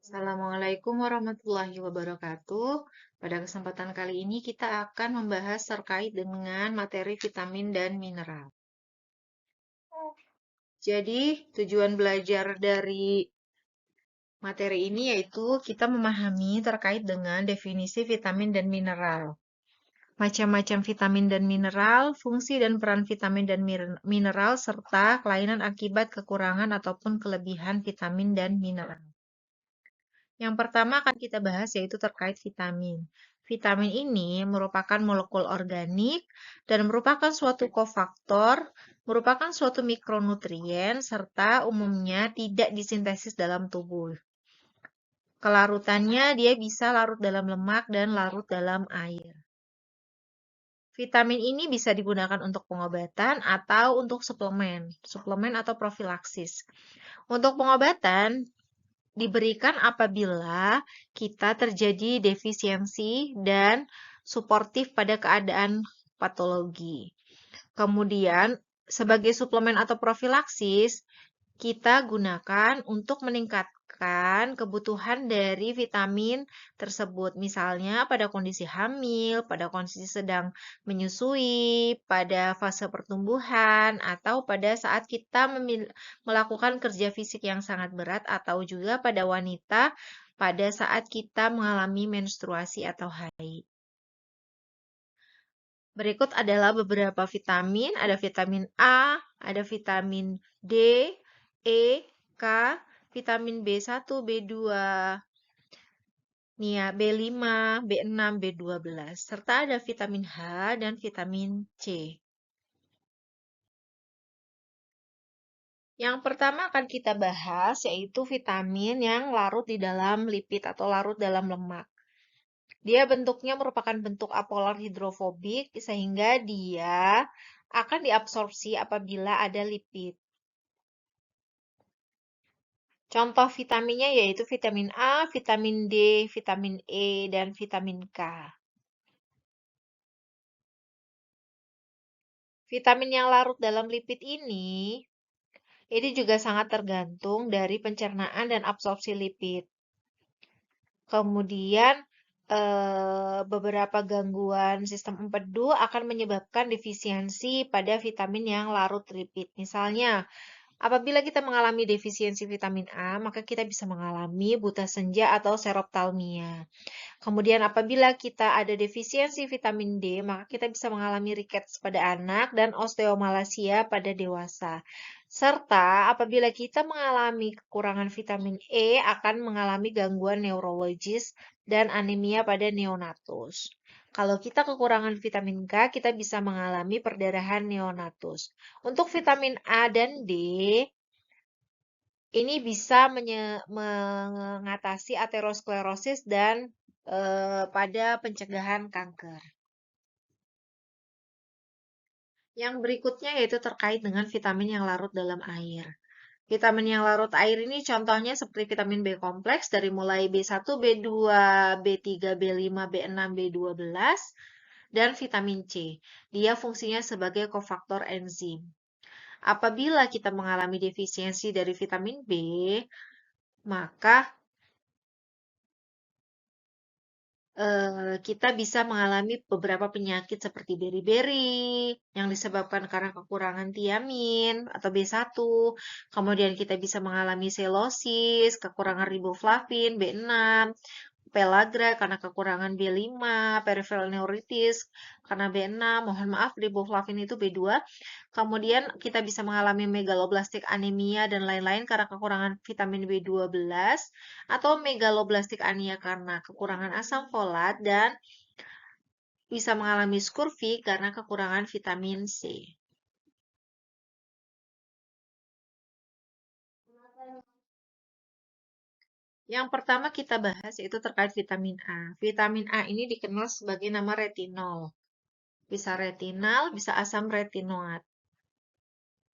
Assalamualaikum warahmatullahi wabarakatuh. Pada kesempatan kali ini kita akan membahas terkait dengan materi vitamin dan mineral. Jadi, tujuan belajar dari materi ini yaitu kita memahami terkait dengan definisi vitamin dan mineral. Macam-macam vitamin dan mineral, fungsi dan peran vitamin dan mineral, serta kelainan akibat kekurangan ataupun kelebihan vitamin dan mineral. Yang pertama akan kita bahas yaitu terkait vitamin. Vitamin ini merupakan molekul organik dan merupakan suatu kofaktor, merupakan suatu mikronutrien, serta umumnya tidak disintesis dalam tubuh. Kelarutannya dia bisa larut dalam lemak dan larut dalam air. Vitamin ini bisa digunakan untuk pengobatan atau untuk suplemen atau profilaksis. Untuk pengobatan, diberikan apabila kita terjadi defisiensi dan suportif pada keadaan patologi. Kemudian, sebagai suplemen atau profilaksis, kita gunakan untuk meningkatkan kebutuhan dari vitamin tersebut. Misalnya pada kondisi hamil, pada kondisi sedang menyusui, pada fase pertumbuhan, atau pada saat kita melakukan kerja fisik yang sangat berat, atau juga pada wanita pada saat kita mengalami menstruasi atau haid. Berikut adalah beberapa vitamin. Ada vitamin A, ada vitamin D, E, K, vitamin B1, B2, B5, B6, B12, serta ada vitamin H dan vitamin C. Yang pertama akan kita bahas yaitu vitamin yang larut di dalam lipid atau larut dalam lemak. Dia bentuknya merupakan bentuk apolar hidrofobik sehingga dia akan diabsorpsi apabila ada lipid. Contoh vitaminnya yaitu vitamin A, vitamin D, vitamin E, dan vitamin K. Vitamin yang larut dalam lipid ini juga sangat tergantung dari pencernaan dan absorpsi lipid. Kemudian, beberapa gangguan sistem empedu akan menyebabkan defisiensi pada vitamin yang larut lipid. Misalnya, apabila kita mengalami defisiensi vitamin A, maka kita bisa mengalami buta senja atau seroptalmia. Kemudian apabila kita ada defisiensi vitamin D, maka kita bisa mengalami rickets pada anak dan osteomalacia pada dewasa. Serta apabila kita mengalami kekurangan vitamin E, akan mengalami gangguan neurologis dan anemia pada neonatus. Kalau kita kekurangan vitamin K, kita bisa mengalami perdarahan neonatus. Untuk vitamin A dan D, ini bisa mengatasi aterosklerosis dan pada pencegahan kanker. Yang berikutnya yaitu terkait dengan vitamin yang larut dalam air. Vitamin yang larut air ini contohnya seperti vitamin B kompleks dari mulai B1, B2, B3, B5, B6, B12, dan vitamin C. Dia fungsinya sebagai kofaktor enzim. Apabila kita mengalami defisiensi dari vitamin B, maka kita bisa mengalami beberapa penyakit seperti beri-beri yang disebabkan karena kekurangan tiamin atau B1. Kemudian kita bisa mengalami selosis, kekurangan riboflavin, B6, pellagra karena kekurangan B5, peripheral neuritis karena B6, mohon maaf riboflavin itu B2. Kemudian kita bisa mengalami megaloblastik anemia dan lain-lain karena kekurangan vitamin B12 atau megaloblastik anemia karena kekurangan asam folat dan bisa mengalami scurvy karena kekurangan vitamin C. Yang pertama kita bahas yaitu terkait vitamin A. Vitamin A ini dikenal sebagai nama retinol. Bisa retinal, bisa asam retinoat.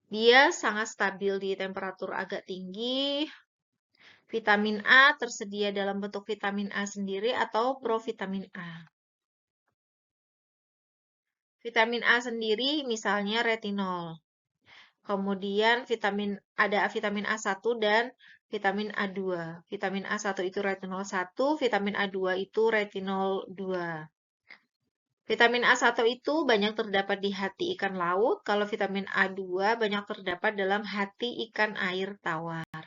Dia sangat stabil di temperatur agak tinggi. Vitamin A tersedia dalam bentuk vitamin A sendiri atau provitamin A. Vitamin A sendiri misalnya retinol. Kemudian ada vitamin A1 dan vitamin A2. Vitamin A1 itu retinol 1, vitamin A2 itu retinol 2. Vitamin A1 itu banyak terdapat di hati ikan laut, kalau vitamin A2 banyak terdapat dalam hati ikan air tawar.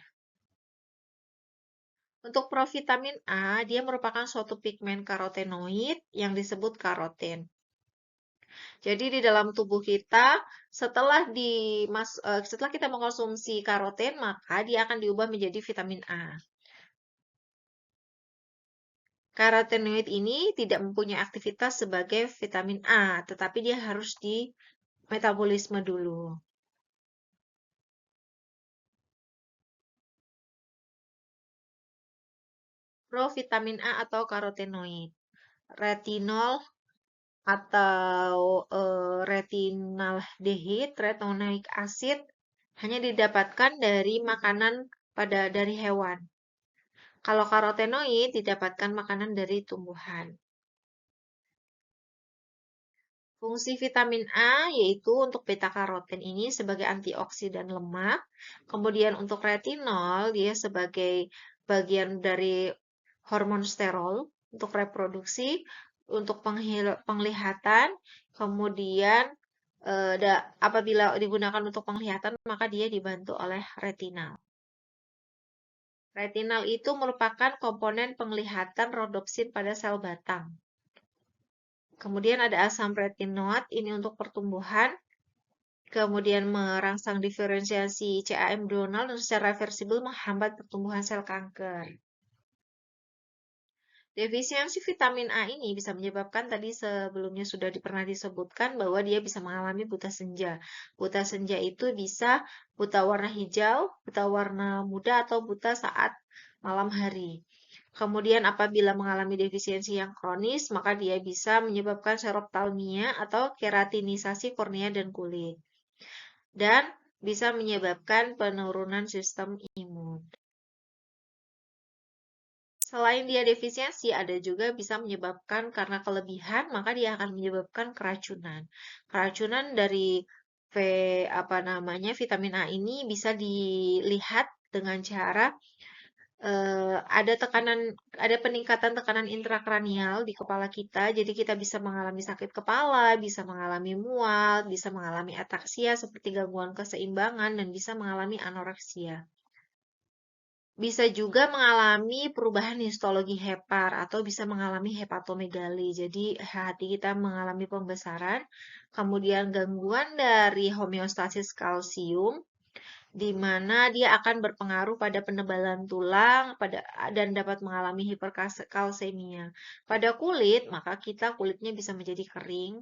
Untuk provitamin A, dia merupakan suatu pigmen karotenoid yang disebut karoten. Jadi di dalam tubuh kita, setelah kita mengkonsumsi karoten, maka dia akan diubah menjadi vitamin A. Karotenoid ini tidak mempunyai aktivitas sebagai vitamin A, tetapi dia harus di metabolisme dulu. Provitamin A atau karotenoid. Retinol atau retinaldehyde, retinoic acid hanya didapatkan dari makanan dari hewan. Kalau karotenoid didapatkan makanan dari tumbuhan. Fungsi vitamin A yaitu untuk beta-karoten ini sebagai antioksidan lemak. Kemudian untuk retinol dia sebagai bagian dari hormon sterol untuk reproduksi, untuk penglihatan. Kemudian apabila digunakan untuk penglihatan maka dia dibantu oleh retinal. Retinal itu merupakan komponen penglihatan rodopsin pada sel batang. Kemudian ada asam retinoat, ini untuk pertumbuhan. Kemudian merangsang diferensiasi CA embryonal dan secara reversibel menghambat pertumbuhan sel kanker. Defisiensi vitamin A ini bisa menyebabkan tadi sebelumnya sudah pernah disebutkan bahwa dia bisa mengalami buta senja. Buta senja itu bisa buta warna hijau, buta warna muda, atau buta saat malam hari. Kemudian apabila mengalami defisiensi yang kronis, maka dia bisa menyebabkan seroptalmia atau keratinisasi kornea dan kulit. Dan bisa menyebabkan penurunan sistem imun. Selain dia defisiensi, ada juga bisa menyebabkan karena kelebihan, maka dia akan menyebabkan keracunan. Keracunan dari vitamin A ini bisa dilihat dengan cara ada peningkatan tekanan intrakranial di kepala kita, jadi kita bisa mengalami sakit kepala, bisa mengalami mual, bisa mengalami ataksia seperti gangguan keseimbangan, dan bisa mengalami anoreksia. Bisa juga mengalami perubahan histologi hepar atau bisa mengalami hepatomegali. Jadi hati kita mengalami pembesaran, kemudian gangguan dari homeostasis kalsium, di mana dia akan berpengaruh pada penebalan tulang dan dapat mengalami hiperkalsemia. Pada kulit, maka kulitnya bisa menjadi kering,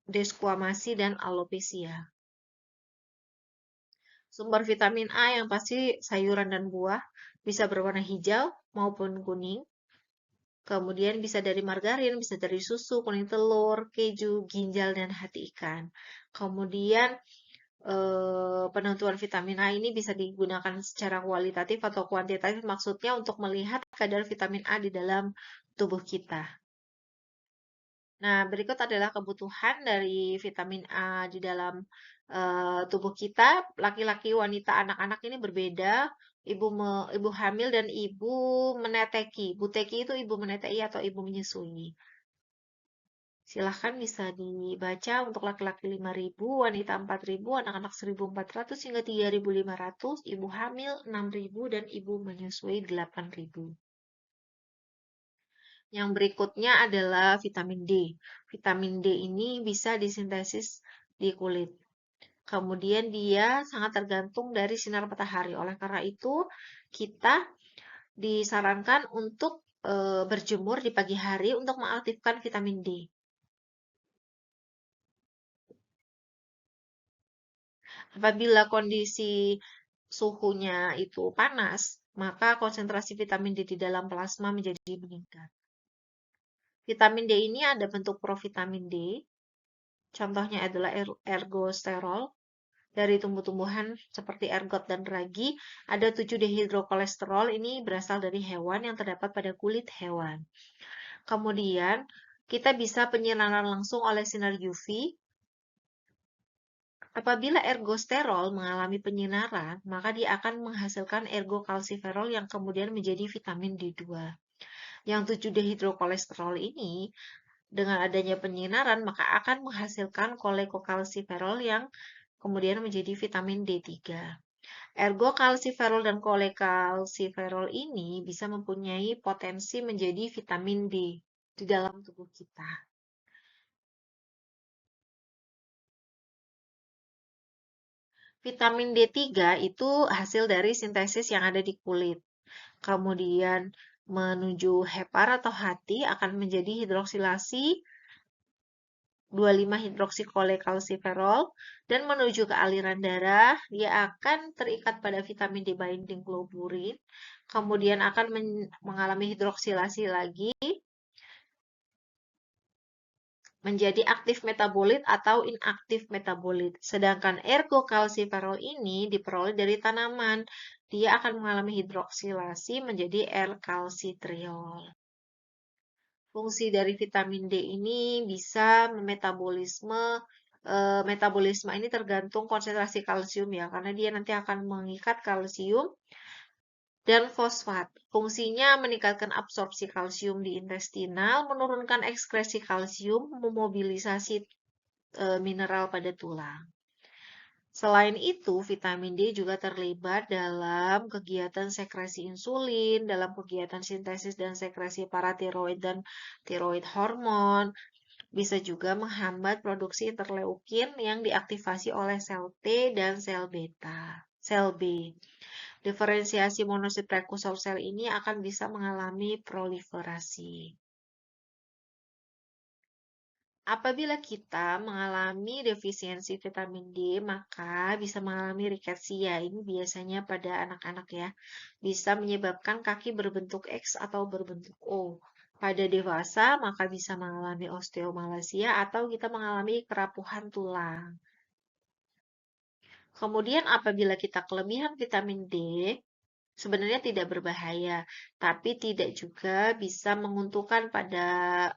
desquamasi, dan alopecia. Sumber vitamin A yang pasti sayuran dan buah, bisa berwarna hijau maupun kuning. Kemudian bisa dari margarin, bisa dari susu, kuning telur, keju, ginjal, dan hati ikan. Kemudian penentuan vitamin A ini bisa digunakan secara kualitatif atau kuantitatif, maksudnya untuk melihat kadar vitamin A di dalam tubuh kita. Nah, berikut adalah kebutuhan dari vitamin A di dalam tubuh kita. Laki-laki, wanita, anak-anak ini berbeda. Ibu hamil dan ibu meneteki. Buteki itu ibu meneteki atau ibu menyusui. Silahkan bisa dibaca untuk laki-laki 5.000, wanita 4.000, anak-anak 1.400 hingga 3.500, ibu hamil 6.000, dan ibu menyusui 8.000. Yang berikutnya adalah vitamin D. Vitamin D ini bisa disintesis di kulit. Kemudian dia sangat tergantung dari sinar matahari. Oleh karena itu, kita disarankan untuk berjemur di pagi hari untuk mengaktifkan vitamin D. Apabila kondisi suhunya itu panas, maka konsentrasi vitamin D di dalam plasma menjadi meningkat. Vitamin D ini ada bentuk provitamin D, contohnya adalah ergosterol dari tumbuh-tumbuhan seperti ergot dan ragi. Ada 7-dehidrokolesterol, ini berasal dari hewan yang terdapat pada kulit hewan. Kemudian kita bisa penyinaran langsung oleh sinar UV Apabila ergosterol mengalami penyinaran, maka dia akan menghasilkan ergokalsiferol yang kemudian menjadi vitamin D2. Yang 7-dehidrokolesterol ini dengan adanya penyinaran maka akan menghasilkan kolekokalsiferol yang kemudian menjadi vitamin D3. Ergokalsiferol dan kolekalsiferol ini bisa mempunyai potensi menjadi vitamin D di dalam tubuh kita. Vitamin D3 itu hasil dari sintesis yang ada di kulit. Kemudian menuju hepar atau hati akan menjadi hidroksilasi 25-hidroksikolekalsiferol dan menuju ke aliran darah, dia akan terikat pada vitamin D binding globulin, kemudian akan mengalami hidroksilasi lagi menjadi aktif metabolit atau inaktif metabolit. Sedangkan ergokalsiferol ini diperoleh dari tanaman. Dia akan mengalami hidroksilasi menjadi R-kalsitriol. Fungsi dari vitamin D ini bisa metabolisme ini tergantung konsentrasi kalsium ya, karena dia nanti akan mengikat kalsium dan fosfat. Fungsinya meningkatkan absorpsi kalsium di intestinal, menurunkan ekskresi kalsium, memobilisasi mineral pada tulang. Selain itu, vitamin D juga terlibat dalam kegiatan sekresi insulin, dalam kegiatan sintesis dan sekresi paratiroid dan tiroid hormon. Bisa juga menghambat produksi interleukin yang diaktifasi oleh sel T dan sel B. Diferensiasi monosit prekursor sel ini akan bisa mengalami proliferasi. Apabila kita mengalami defisiensi vitamin D, maka bisa mengalami riketsia. Ini biasanya pada anak-anak ya. Bisa menyebabkan kaki berbentuk X atau berbentuk O. Pada dewasa, maka bisa mengalami osteomalacia atau kita mengalami kerapuhan tulang. Kemudian apabila kita kelebihan vitamin D, sebenarnya tidak berbahaya, tapi tidak juga bisa menguntungkan pada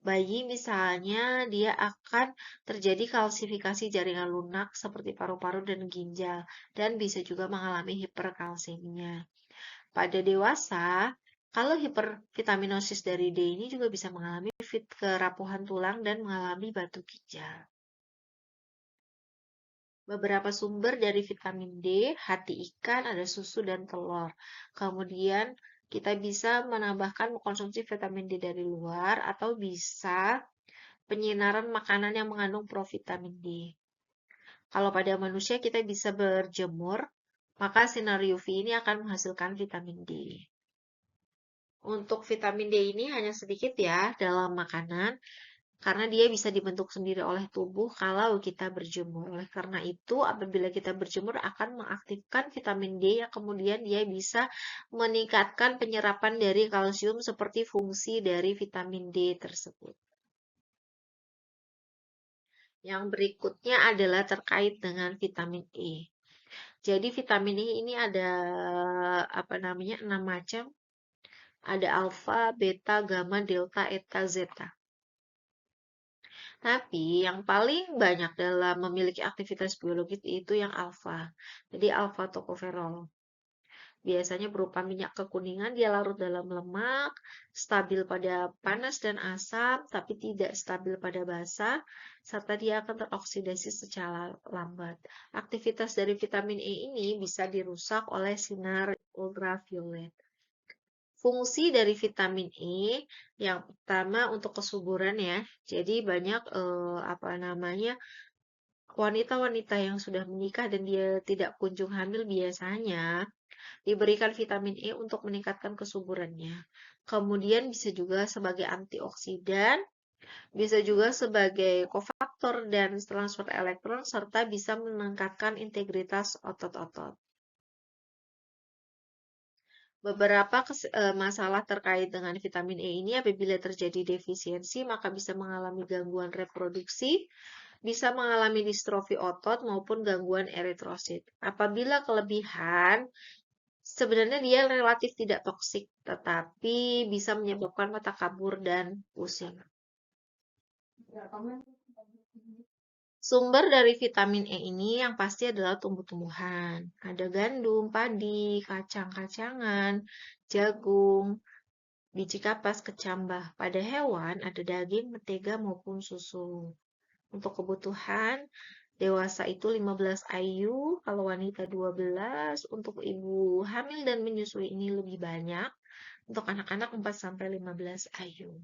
bayi. Misalnya dia akan terjadi kalsifikasi jaringan lunak seperti paru-paru dan ginjal dan bisa juga mengalami hiperkalsemia. Pada dewasa, kalau hipervitaminosis dari D ini juga bisa mengalami kerapuhan tulang dan mengalami batu ginjal. Beberapa sumber dari vitamin D, hati ikan, ada susu dan telur. Kemudian kita bisa menambahkan mengkonsumsi vitamin D dari luar atau bisa penyinaran makanan yang mengandung provitamin D. Kalau pada manusia kita bisa berjemur, maka sinar UV ini akan menghasilkan vitamin D. Untuk vitamin D ini hanya sedikit ya dalam makanan, karena dia bisa dibentuk sendiri oleh tubuh kalau kita berjemur. Oleh karena itu, apabila kita berjemur akan mengaktifkan vitamin D yang kemudian dia bisa meningkatkan penyerapan dari kalsium seperti fungsi dari vitamin D tersebut. Yang berikutnya adalah terkait dengan vitamin E. Jadi vitamin E ini ada 6 macam. Ada alfa, beta, gamma, delta, eta, zeta. Tapi yang paling banyak dalam memiliki aktivitas biologis itu yang alfa. Jadi alfa tokoferol. Biasanya berupa minyak kekuningan, dia larut dalam lemak, stabil pada panas dan asam, tapi tidak stabil pada basa, serta dia akan teroksidasi secara lambat. Aktivitas dari vitamin E ini bisa dirusak oleh sinar ultraviolet. Fungsi dari vitamin E yang pertama untuk kesuburan ya. Jadi banyak wanita-wanita yang sudah menikah dan dia tidak kunjung hamil biasanya diberikan vitamin E untuk meningkatkan kesuburannya. Kemudian bisa juga sebagai antioksidan, bisa juga sebagai kofaktor dan transfer elektron serta bisa meningkatkan integritas otot-otot. Beberapa masalah terkait dengan vitamin E ini apabila terjadi defisiensi maka bisa mengalami gangguan reproduksi, bisa mengalami distrofi otot maupun gangguan eritrosit. Apabila kelebihan, sebenarnya dia relatif tidak toksik, tetapi bisa menyebabkan mata kabur dan pusing. Sumber dari vitamin E ini yang pasti adalah tumbuh-tumbuhan. Ada gandum, padi, kacang-kacangan, jagung, biji kapas, kecambah. Pada hewan ada daging, mentega maupun susu. Untuk kebutuhan dewasa itu 15 IU, kalau wanita 12, untuk ibu hamil dan menyusui ini lebih banyak. Untuk anak-anak 4-15 IU.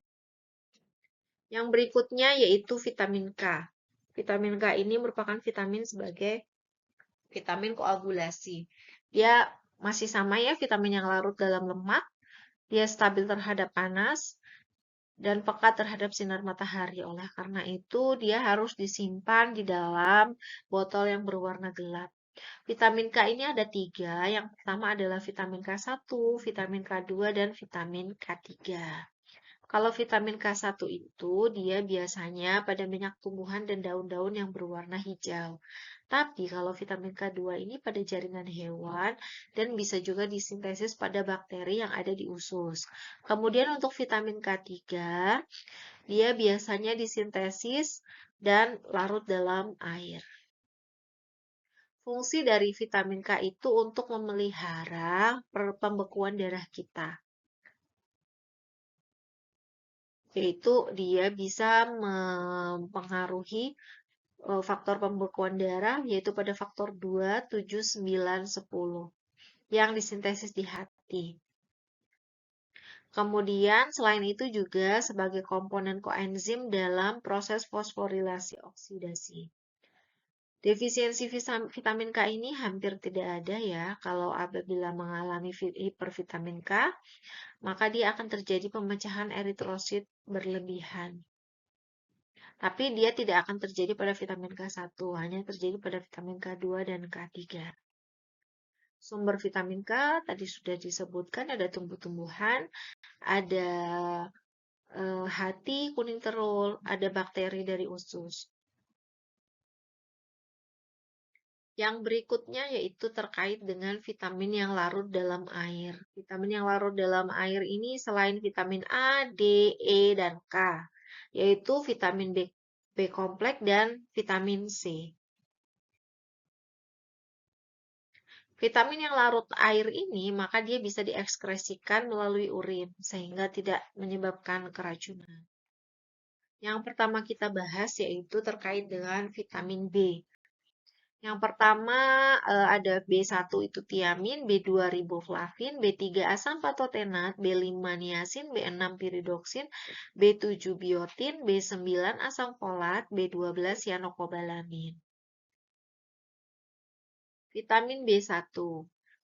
Yang berikutnya yaitu vitamin K. Vitamin K ini merupakan vitamin sebagai vitamin koagulasi. Dia masih sama ya, vitamin yang larut dalam lemak. Dia stabil terhadap panas dan peka terhadap sinar matahari. Oleh karena itu, dia harus disimpan di dalam botol yang berwarna gelap. Vitamin K ini ada 3. Yang pertama adalah vitamin K1, vitamin K2, dan vitamin K3. Kalau vitamin K1 itu dia biasanya pada minyak tumbuhan dan daun-daun yang berwarna hijau. Tapi kalau vitamin K2 ini pada jaringan hewan dan bisa juga disintesis pada bakteri yang ada di usus. Kemudian untuk vitamin K3, dia biasanya disintesis dan larut dalam air. Fungsi dari vitamin K itu untuk memelihara pembekuan darah kita. Yaitu dia bisa mempengaruhi faktor pembekuan darah, yaitu pada faktor 2, 7, 9, 10 yang disintesis di hati. Kemudian selain itu juga sebagai komponen koenzim dalam proses fosforilasi oksidasi. Defisiensi vitamin K ini hampir tidak ada ya. Kalau apabila mengalami hipervitamin K, maka dia akan terjadi pemecahan eritrosit berlebihan. Tapi dia tidak akan terjadi pada vitamin K1, hanya terjadi pada vitamin K2 dan K3. Sumber vitamin K tadi sudah disebutkan, ada tumbuh-tumbuhan, ada hati, kuning terul, ada bakteri dari usus. Yang berikutnya yaitu terkait dengan vitamin yang larut dalam air. Vitamin yang larut dalam air ini selain vitamin A, D, E, dan K, yaitu vitamin B kompleks dan vitamin C. Vitamin yang larut air ini maka dia bisa diekskresikan melalui urin sehingga tidak menyebabkan keracunan. Yang pertama kita bahas yaitu terkait dengan vitamin B. Yang pertama ada B1 itu tiamin, B2 riboflavin, B3 asam patotenat, B5 niasin, B6 piridoksin, B7 biotin, B9 asam folat, B12 cyanokobalamin. Vitamin B1.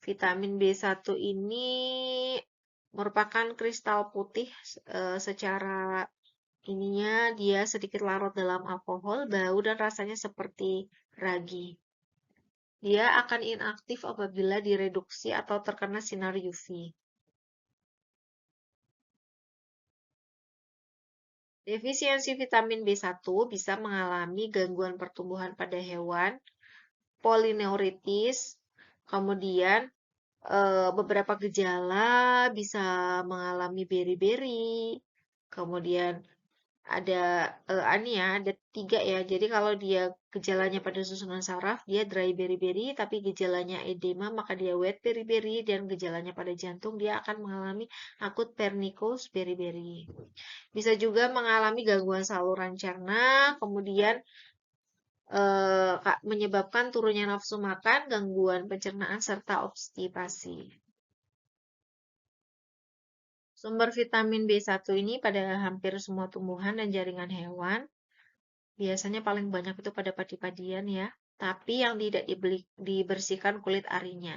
Vitamin B1 ini merupakan kristal putih secara ininya dia sedikit larut dalam alkohol, bau dan rasanya seperti ragi. Dia akan inaktif apabila direduksi atau terkena sinar UV. Defisiensi vitamin B1 bisa mengalami gangguan pertumbuhan pada hewan, polineuritis, kemudian beberapa gejala bisa mengalami beri-beri, kemudian ada ada 3 ya. Jadi kalau dia gejalanya pada susunan saraf, dia dry beri-beri, tapi gejalanya edema maka dia wet beri-beri, dan gejalanya pada jantung dia akan mengalami akut pernicious beri-beri. Bisa juga mengalami gangguan saluran cerna, kemudian menyebabkan turunnya nafsu makan, gangguan pencernaan, serta obstipasi. Sumber vitamin B1 ini pada hampir semua tumbuhan dan jaringan hewan. Biasanya paling banyak itu pada padi-padian ya, tapi yang tidak dibersihkan kulit arinya.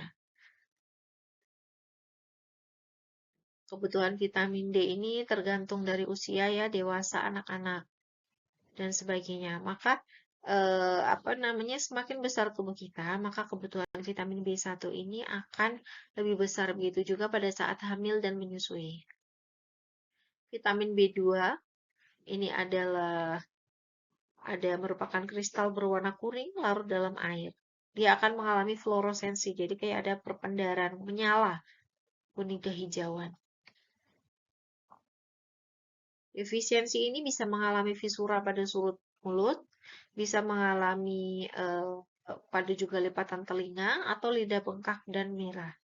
Kebutuhan vitamin D ini tergantung dari usia ya, dewasa, anak-anak, dan sebagainya. Maka semakin besar tubuh kita, maka kebutuhan vitamin B1 ini akan lebih besar. Begitu juga pada saat hamil dan menyusui. Vitamin B2 ini merupakan kristal berwarna kuning larut dalam air. Dia akan mengalami fluoresensi, jadi kayak ada perpendaran, menyala, kuning kehijauan. Defisiensi ini bisa mengalami fisura pada surut mulut, bisa mengalami pada juga lipatan telinga atau lidah bengkak dan merah.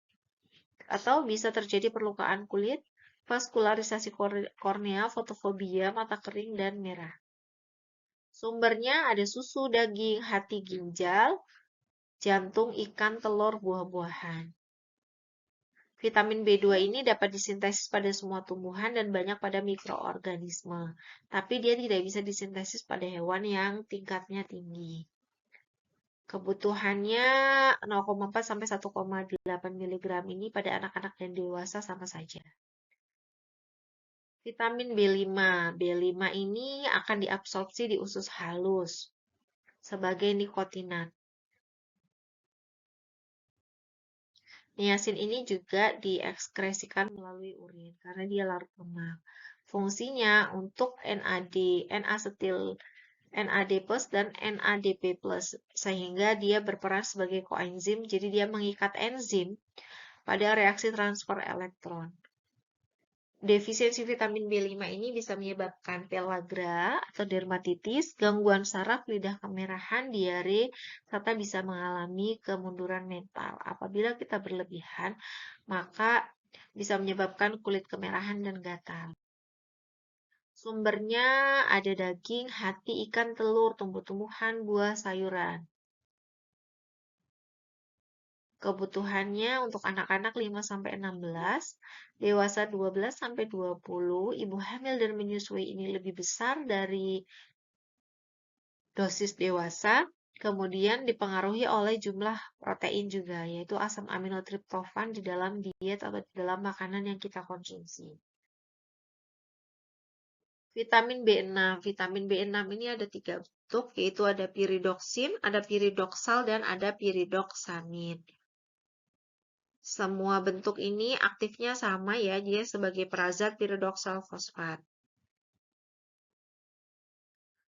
Atau bisa terjadi perlukaan kulit, vaskularisasi kornea, fotofobia, mata kering, dan merah. Sumbernya ada susu, daging, hati, ginjal, jantung, ikan, telur, buah-buahan. Vitamin B2 ini dapat disintesis pada semua tumbuhan dan banyak pada mikroorganisme, tapi dia tidak bisa disintesis pada hewan yang tingkatnya tinggi. Kebutuhannya 0,4 sampai 1,8 mg ini pada anak-anak dan dewasa sama saja. Vitamin B5. B5 ini akan diabsorpsi di usus halus sebagai nikotinat. Niacin ini juga diekskresikan melalui urin karena dia larut lemak. Fungsinya untuk NAD, N-asetil, NAD+ dan NADP+, sehingga dia berperan sebagai koenzim, jadi dia mengikat enzim pada reaksi transfer elektron. Defisiensi vitamin B5 ini bisa menyebabkan pellagra atau dermatitis, gangguan saraf, lidah kemerahan, diare, serta bisa mengalami kemunduran mental. Apabila kita berlebihan, maka bisa menyebabkan kulit kemerahan dan gatal. Sumbernya ada daging, hati, ikan, telur, tumbuh-tumbuhan, buah, sayuran. Kebutuhannya untuk anak-anak 5-16, dewasa 12-20, ibu hamil dan menyusui ini lebih besar dari dosis dewasa, kemudian dipengaruhi oleh jumlah protein juga, yaitu asam amino triptofan di dalam diet atau di dalam makanan yang kita konsumsi. Vitamin B6. Vitamin B6 ini ada 3 bentuk, yaitu ada piridoksin, ada piridoksal, dan ada piridoksamin. Semua bentuk ini aktifnya sama ya, dia sebagai perazat piridoksal fosfat.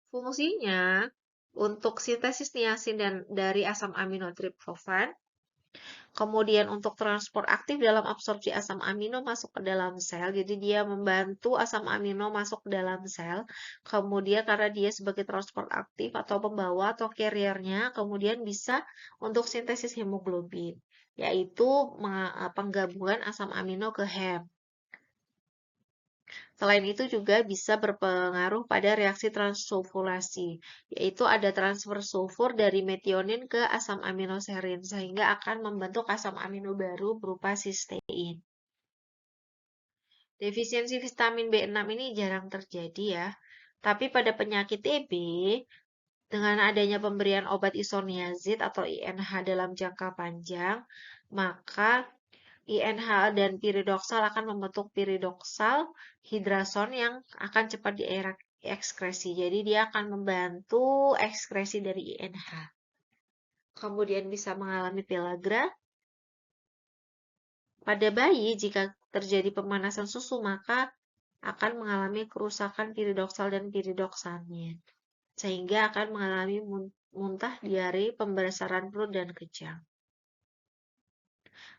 Fungsinya untuk sintesis niacin dan dari asam amino triptofan, kemudian untuk transport aktif dalam absorpsi asam amino masuk ke dalam sel, jadi dia membantu asam amino masuk ke dalam sel, kemudian karena dia sebagai transport aktif atau pembawa atau carrier-nya, kemudian bisa untuk sintesis hemoglobin, yaitu penggabungan asam amino ke hem. Selain itu juga bisa berpengaruh pada reaksi transsulfurasi, yaitu ada transfer sulfur dari metionin ke asam aminoserin, sehingga akan membentuk asam amino baru berupa sistein. Defisiensi vitamin B6 ini jarang terjadi ya, tapi pada penyakit TB, dengan adanya pemberian obat isoniazid atau INH dalam jangka panjang, maka INH dan piridoksal akan membentuk piridoksal hidrason yang akan cepat diekskresi. Jadi dia akan membantu ekskresi dari INH. Kemudian bisa mengalami pellagra. Pada bayi, jika terjadi pemanasan susu, maka akan mengalami kerusakan piridoksal dan piridoksamin. Sehingga akan mengalami muntah, diare, pembesaran perut, dan kejang.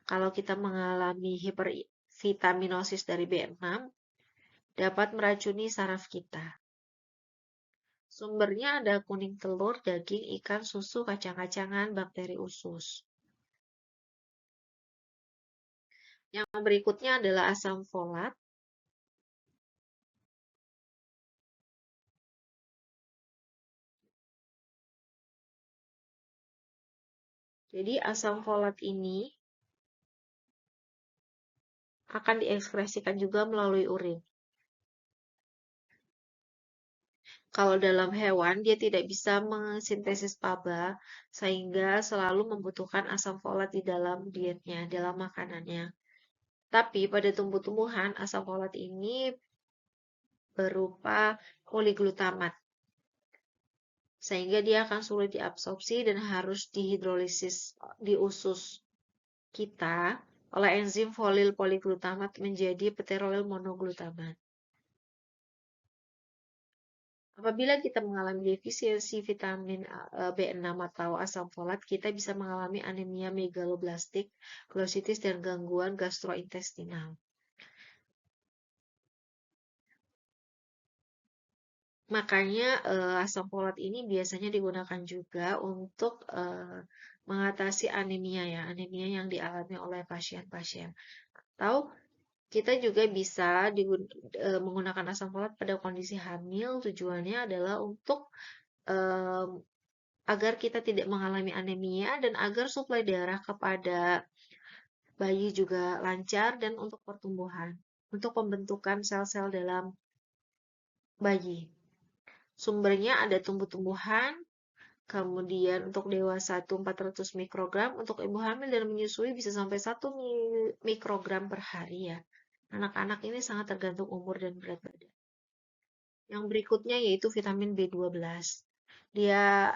Kalau kita mengalami hipervitaminosis dari B6, dapat meracuni saraf kita. Sumbernya ada kuning telur, daging, ikan, susu, kacang-kacangan, bakteri usus. Yang berikutnya adalah asam folat. Jadi asam folat ini akan diekskresikan juga melalui urin. Kalau dalam hewan, dia tidak bisa mensintesis PABA, sehingga selalu membutuhkan asam folat di dalam dietnya, dalam makanannya. Tapi pada tumbuh-tumbuhan, asam folat ini berupa poliglutamat, sehingga dia akan sulit diabsorpsi dan harus dihidrolisis di usus kita oleh enzim folil poliglutamat menjadi peteroil monoglutamat. Apabila kita mengalami defisiensi vitamin B6 atau asam folat, kita bisa mengalami anemia megaloblastik, glossitis, dan gangguan gastrointestinal. Makanya asam folat ini biasanya digunakan juga untuk mengatasi anemia ya, anemia yang dialami oleh pasien-pasien. Atau kita juga bisa menggunakan asam folat pada kondisi hamil. Tujuannya adalah untuk em, agar kita tidak mengalami anemia dan agar suplai darah kepada bayi juga lancar dan untuk pertumbuhan, untuk pembentukan sel-sel dalam bayi. Sumbernya ada tumbuh-tumbuhan, kemudian untuk dewasa itu 400 mikrogram, untuk ibu hamil dan menyusui bisa sampai 1 mikrogram per hari ya. Anak-anak ini sangat tergantung umur dan berat badan. Yang berikutnya yaitu vitamin B12. Dia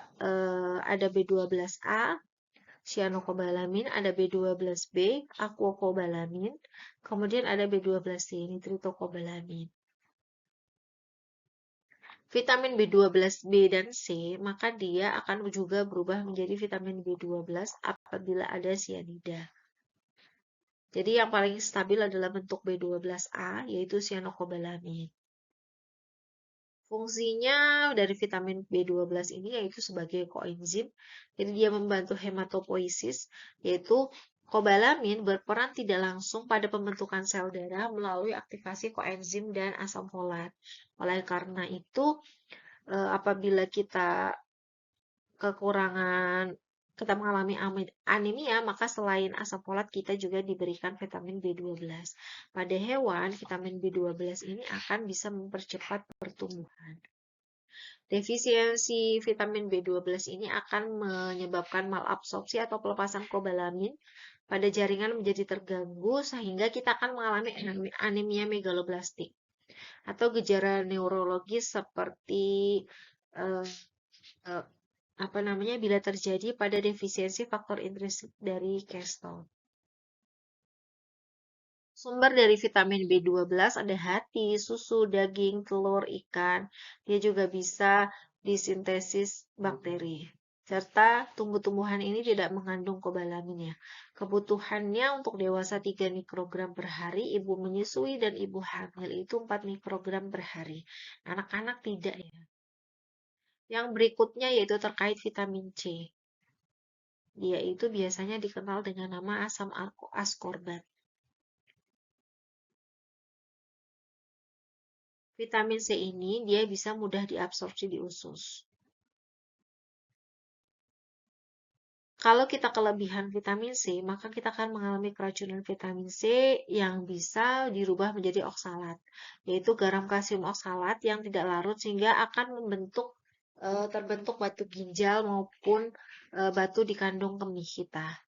ada B12A, cyanocobalamin, ada B12B, aquacobalamin, kemudian ada B12C, nitrotocobalamin. Vitamin B12, B dan C, maka dia akan juga berubah menjadi vitamin B12 apabila ada cyanida. Jadi yang paling stabil adalah bentuk B12A, yaitu cyanocobalamin. Fungsinya dari vitamin B12 ini yaitu sebagai koenzim. Jadi dia membantu hematopoiesis, yaitu kobalamin berperan tidak langsung pada pembentukan sel darah melalui aktivasi koenzim dan asam folat. Oleh karena itu, apabila kita mengalami anemia, maka selain asam folat kita juga diberikan vitamin B12. Pada hewan, vitamin B12 ini akan bisa mempercepat pertumbuhan. Defisiensi vitamin B12 ini akan menyebabkan malabsorpsi atau pelepasan kobalamin pada jaringan menjadi terganggu sehingga kita akan mengalami anemia megaloblastik atau gejala neurologis seperti uh, bila terjadi pada defisiensi faktor intrinsik dari Keystone. Sumber dari vitamin B12 ada hati, susu, daging, telur, ikan. Dia juga bisa disintesis bakteri. Serta tumbuh-tumbuhan ini tidak mengandung kobalamin ya. Kebutuhannya untuk dewasa 3 mikrogram per hari, ibu menyusui dan ibu hamil itu 4 mikrogram per hari. Anak-anak tidak ya. Yang berikutnya yaitu terkait vitamin C. Dia itu biasanya dikenal dengan nama asam askorbat. Vitamin C ini dia bisa mudah diabsorpsi di usus. Kalau kita kelebihan vitamin C, maka kita akan mengalami keracunan vitamin C yang bisa dirubah menjadi oksalat, yaitu garam kalsium oksalat yang tidak larut sehingga akan terbentuk batu ginjal maupun batu di kandung kemih kita.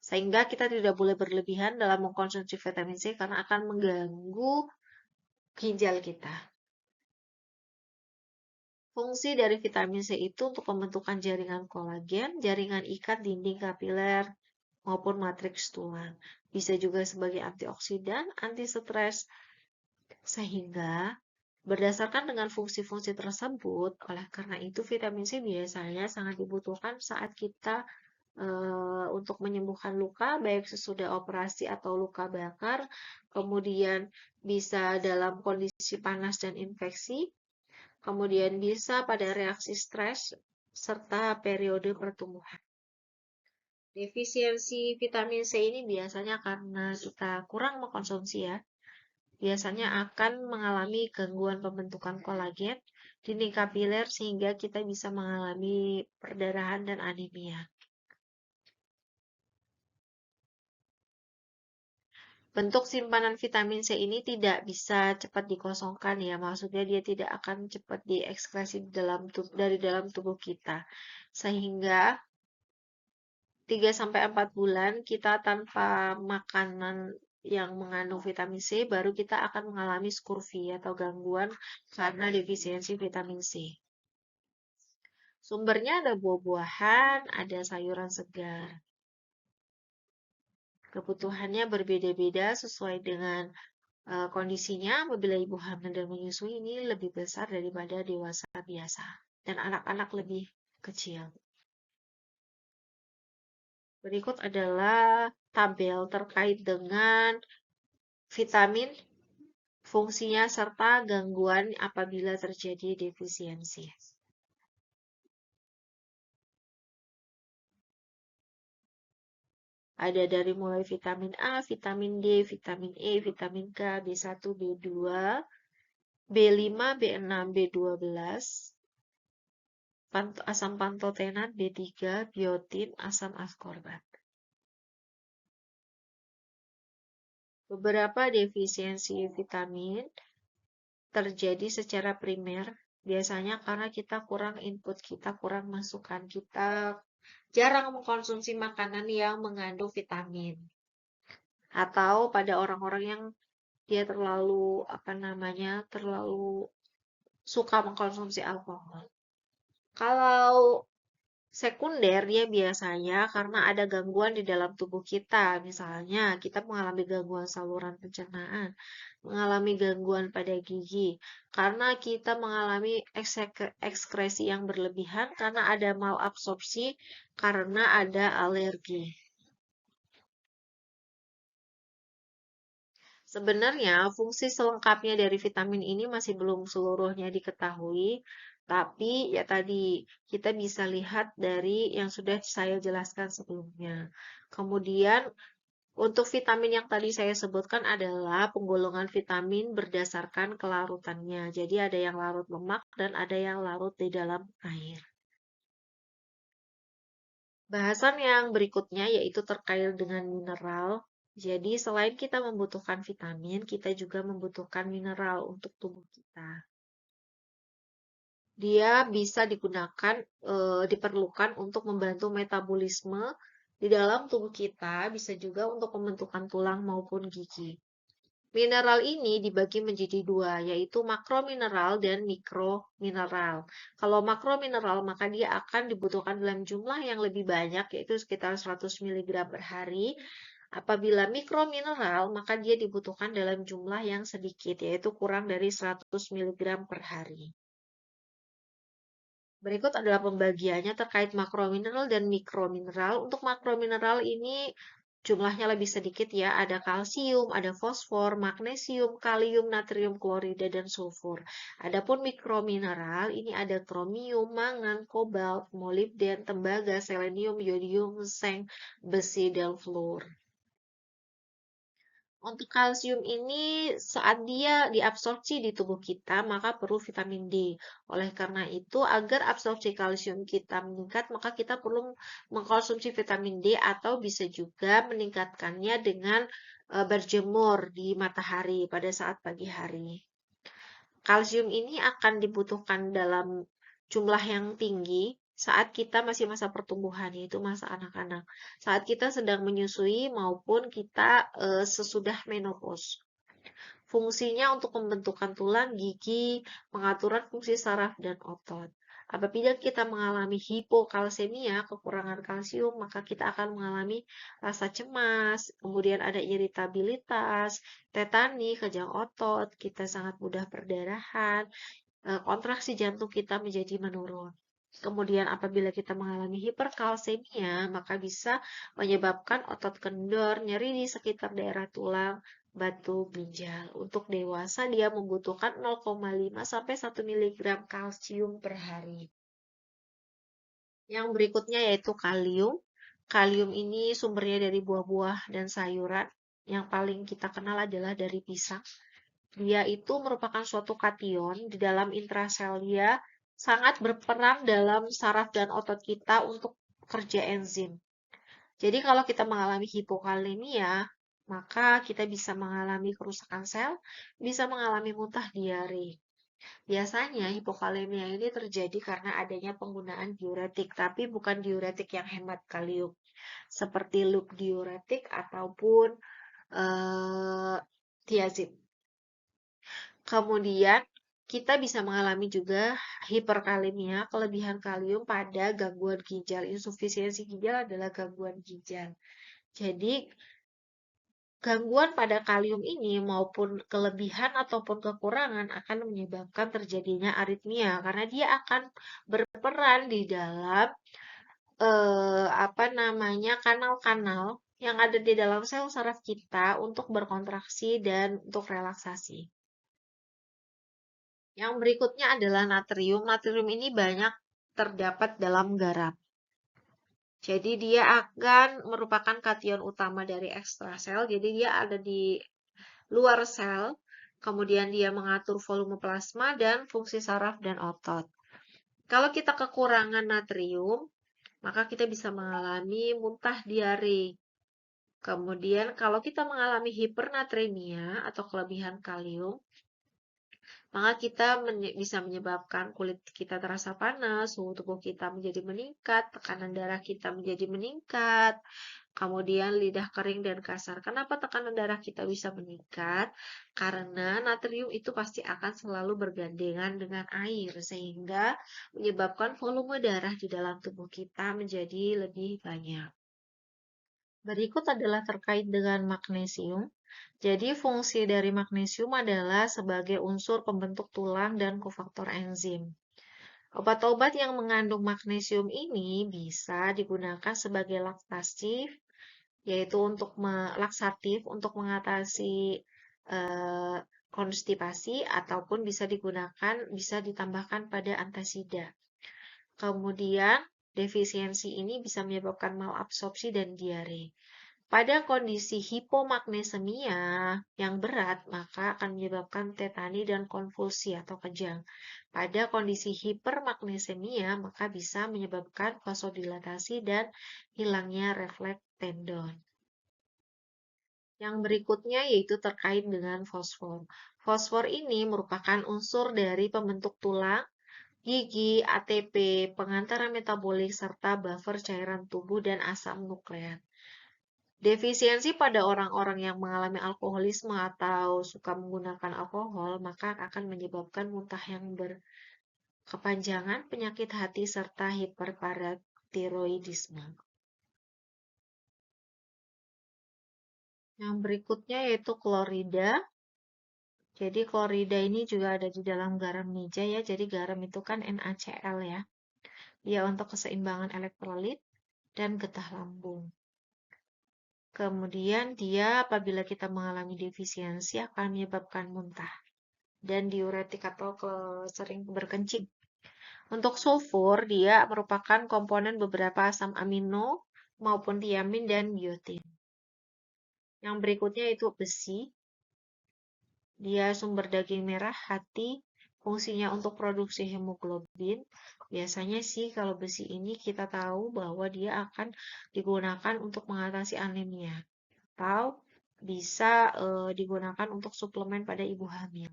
Sehingga kita tidak boleh berlebihan dalam mengkonsumsi vitamin C karena akan mengganggu ginjal kita. Fungsi dari vitamin C itu untuk pembentukan jaringan kolagen, jaringan ikat dinding kapiler, maupun matriks tulang. Bisa juga sebagai antioksidan, anti stres, sehingga berdasarkan dengan fungsi-fungsi tersebut, oleh karena itu vitamin C biasanya sangat dibutuhkan saat kita untuk menyembuhkan luka, baik sesudah operasi atau luka bakar, kemudian bisa dalam kondisi panas dan infeksi, kemudian bisa pada reaksi stres, serta periode pertumbuhan. Defisiensi vitamin C ini biasanya karena kita kurang mengkonsumsi ya. Biasanya akan mengalami gangguan pembentukan kolagen, dinding kapiler sehingga kita bisa mengalami perdarahan dan anemia. Bentuk simpanan vitamin C ini tidak bisa cepat dikosongkan ya, maksudnya dia tidak akan cepat diekskresi dari dalam tubuh kita. Sehingga 3-4 bulan kita tanpa makanan yang mengandung vitamin C, baru kita akan mengalami scurvy atau gangguan karena defisiensi vitamin C. Sumbernya ada buah-buahan, ada sayuran segar. Kebutuhannya berbeda-beda sesuai dengan kondisinya. Apabila ibu hamil dan menyusui ini lebih besar daripada dewasa biasa dan anak-anak lebih kecil. Berikut adalah tabel terkait dengan vitamin fungsinya serta gangguan apabila terjadi defisiensi. Ada dari mulai vitamin A, vitamin D, vitamin E, vitamin K, B1, B2, B5, B6, B12, asam pantotenat, B3, biotin, asam askorbat. Beberapa defisiensi vitamin terjadi secara primer, biasanya karena kita kurang input, kita kurang masukan, kita jarang mengkonsumsi makanan yang mengandung vitamin. Atau pada orang-orang yang dia terlalu suka mengkonsumsi alkohol. Kalau sekunder dia biasanya karena ada gangguan di dalam tubuh kita. Misalnya, kita mengalami gangguan saluran pencernaan, mengalami gangguan pada gigi, karena kita mengalami ekskresi yang berlebihan, karena ada malabsorpsi, karena ada alergi. Sebenarnya fungsi selengkapnya dari vitamin ini masih belum seluruhnya diketahui, tapi ya tadi kita bisa lihat dari yang sudah saya jelaskan sebelumnya. Kemudian untuk vitamin yang tadi saya sebutkan adalah penggolongan vitamin berdasarkan kelarutannya. Jadi ada yang larut lemak dan ada yang larut di dalam air. Bahasan yang berikutnya yaitu terkait dengan mineral. Jadi, selain kita membutuhkan vitamin, kita juga membutuhkan mineral untuk tubuh kita. Dia bisa digunakan, diperlukan untuk membantu metabolisme di dalam tubuh kita, bisa juga untuk pembentukan tulang maupun gigi. Mineral ini dibagi menjadi dua, yaitu makromineral dan mikromineral. Kalau makromineral, maka dia akan dibutuhkan dalam jumlah yang lebih banyak, yaitu sekitar 100 mg per hari. Apabila mikromineral, maka dia dibutuhkan dalam jumlah yang sedikit, yaitu kurang dari 100 mg per hari. Berikut adalah pembagiannya terkait makromineral dan mikromineral. Untuk makromineral ini jumlahnya lebih sedikit ya, ada kalsium, ada fosfor, magnesium, kalium, natrium klorida, dan sulfur. Adapun mikromineral, ini ada kromium, mangan, kobalt, molibden, tembaga, selenium, yodium, seng, besi, dan fluor. Untuk kalsium ini saat dia diabsorpsi di tubuh kita, maka perlu vitamin D. Oleh karena itu, agar absorpsi kalsium kita meningkat, maka kita perlu mengkonsumsi vitamin D atau bisa juga meningkatkannya dengan berjemur di matahari pada saat pagi hari. Kalsium ini akan dibutuhkan dalam jumlah yang tinggi saat kita masih masa pertumbuhan, yaitu masa anak-anak. Saat kita sedang menyusui maupun kita sesudah menopause. Fungsinya untuk pembentukan tulang, gigi, pengaturan fungsi saraf, dan otot. Apabila kita mengalami hipokalsemia, kekurangan kalsium, maka kita akan mengalami rasa cemas, kemudian ada iritabilitas, tetani, kejang otot, kita sangat mudah perdarahan, kontraksi jantung kita menjadi menurun. Kemudian apabila kita mengalami hiperkalsemia, maka bisa menyebabkan otot kendor, nyeri di sekitar daerah tulang, batu ginjal. Untuk dewasa dia membutuhkan 0,5 sampai 1 mg kalsium per hari. Yang berikutnya yaitu kalium. Kalium ini sumbernya dari buah-buah dan sayuran. Yang paling kita kenal adalah dari pisang. Dia itu merupakan suatu kation di dalam intrasel dia sangat berperan dalam saraf dan otot kita untuk kerja enzim. Jadi kalau kita mengalami hipokalemia, maka kita bisa mengalami kerusakan sel, bisa mengalami muntah diare. Biasanya hipokalemia ini terjadi karena adanya penggunaan diuretik, tapi bukan diuretik yang hemat kalium, seperti loop diuretik ataupun thiazid. Kemudian kita bisa mengalami juga hiperkalemia, kelebihan kalium pada gangguan ginjal. Insufisiensi ginjal adalah gangguan ginjal. Jadi, gangguan pada kalium ini maupun kelebihan ataupun kekurangan akan menyebabkan terjadinya aritmia karena dia akan berperan di dalam kanal-kanal yang ada di dalam sel saraf kita untuk berkontraksi dan untuk relaksasi. Yang berikutnya adalah natrium. Natrium ini banyak terdapat dalam garam. Jadi dia akan merupakan kation utama dari ekstrasel. Jadi dia ada di luar sel. Kemudian dia mengatur volume plasma dan fungsi saraf dan otot. Kalau kita kekurangan natrium, maka kita bisa mengalami muntah diare. Kemudian kalau kita mengalami hipernatremia atau kelebihan kalium, maka kita bisa menyebabkan kulit kita terasa panas, suhu tubuh kita menjadi meningkat, tekanan darah kita menjadi meningkat, kemudian lidah kering dan kasar. Kenapa tekanan darah kita bisa meningkat? Karena natrium itu pasti akan selalu bergandengan dengan air, sehingga menyebabkan volume darah di dalam tubuh kita menjadi lebih banyak. Berikut adalah terkait dengan magnesium. Jadi fungsi dari magnesium adalah sebagai unsur pembentuk tulang dan kofaktor enzim. Obat-obat yang mengandung magnesium ini bisa digunakan sebagai laktatif, yaitu untuk laksatif untuk mengatasi konstipasi ataupun bisa ditambahkan pada antasida. Kemudian defisiensi ini bisa menyebabkan malabsorpsi dan diare. Pada kondisi hipomagnesemia yang berat, maka akan menyebabkan tetani dan konvulsi atau kejang. Pada kondisi hipermagnesemia, maka bisa menyebabkan vasodilatasi dan hilangnya refleks tendon. Yang berikutnya yaitu terkait dengan fosfor. Fosfor ini merupakan unsur dari pembentuk tulang, gigi, ATP, pengantara metabolik, serta buffer cairan tubuh dan asam nukleat. Defisiensi pada orang-orang yang mengalami alkoholisme atau suka menggunakan alkohol, maka akan menyebabkan muntah yang berkepanjangan, penyakit hati, serta hiperparatiroidisme. Yang berikutnya yaitu klorida. Jadi klorida ini juga ada di dalam garam nija ya. Jadi garam itu kan NaCl ya. Dia untuk keseimbangan elektrolit dan getah lambung. Kemudian dia apabila kita mengalami defisiensi akan menyebabkan muntah dan diuretik atau sering berkencing. Untuk sulfur, dia merupakan komponen beberapa asam amino maupun tiamin dan biotin. Yang berikutnya itu besi. Dia sumber daging merah hati, fungsinya untuk produksi hemoglobin. Biasanya sih kalau besi ini kita tahu bahwa dia akan digunakan untuk mengatasi anemia atau bisa digunakan untuk suplemen pada ibu hamil.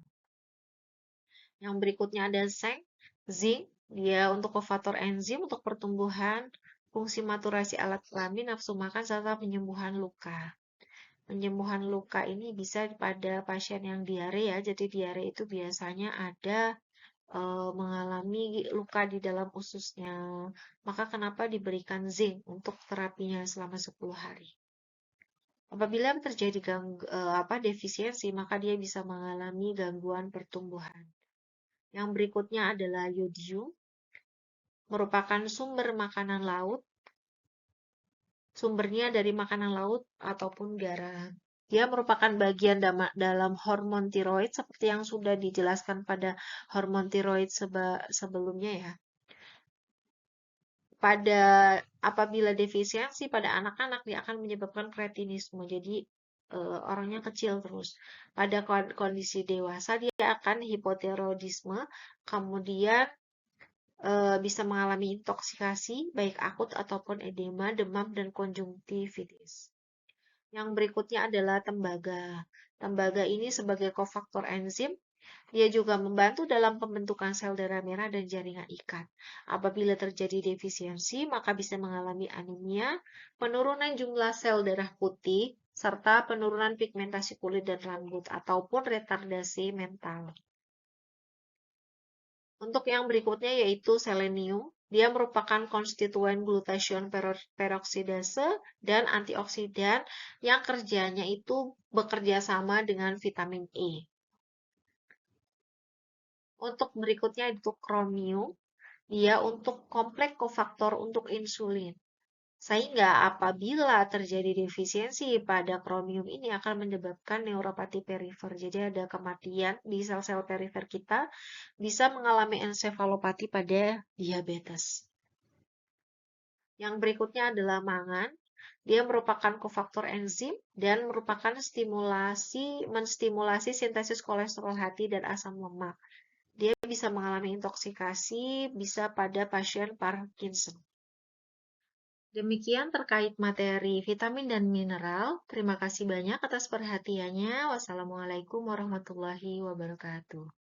Yang berikutnya ada zinc, dia untuk kofaktor enzim untuk pertumbuhan, fungsi maturasi alat kelamin, nafsu makan, serta penyembuhan luka. Penyembuhan luka ini bisa pada pasien yang diare ya. Jadi diare itu biasanya ada mengalami luka di dalam ususnya. Maka kenapa diberikan zinc untuk terapinya selama 10 hari. Apabila terjadi defisiensi, maka dia bisa mengalami gangguan pertumbuhan. Yang berikutnya adalah yodium, merupakan sumber makanan laut. Sumbernya dari makanan laut ataupun garam. Dia merupakan bagian dalam hormon tiroid seperti yang sudah dijelaskan pada hormon tiroid sebelumnya ya. Apabila defisiensi pada anak-anak dia akan menyebabkan kretinisme. Jadi orangnya kecil terus. Pada kondisi dewasa dia akan hipotiroidisme, kemudian bisa mengalami intoksikasi baik akut ataupun edema, demam dan konjungtivitis. Yang berikutnya adalah tembaga. Tembaga ini sebagai kofaktor enzim, dia juga membantu dalam pembentukan sel darah merah dan jaringan ikat. Apabila terjadi defisiensi, maka bisa mengalami anemia, penurunan jumlah sel darah putih, serta penurunan pigmentasi kulit dan rambut, ataupun retardasi mental. Untuk yang berikutnya yaitu selenium. Dia merupakan konstituen glutation peroksidase dan antioksidan yang kerjanya itu bekerja sama dengan vitamin E. Untuk berikutnya itu kromium. Dia untuk kompleks kofaktor untuk insulin. Sehingga apabila terjadi defisiensi pada kromium ini akan menyebabkan neuropati perifer. Jadi ada kematian di sel-sel perifer kita bisa mengalami ensefalopati pada diabetes. Yang berikutnya adalah mangan. Dia merupakan kofaktor enzim dan merupakan menstimulasi sintesis kolesterol hati dan asam lemak. Dia bisa mengalami intoksikasi, bisa pada pasien Parkinson. Demikian terkait materi vitamin dan mineral. Terima kasih banyak atas perhatiannya. Wassalamualaikum warahmatullahi wabarakatuh.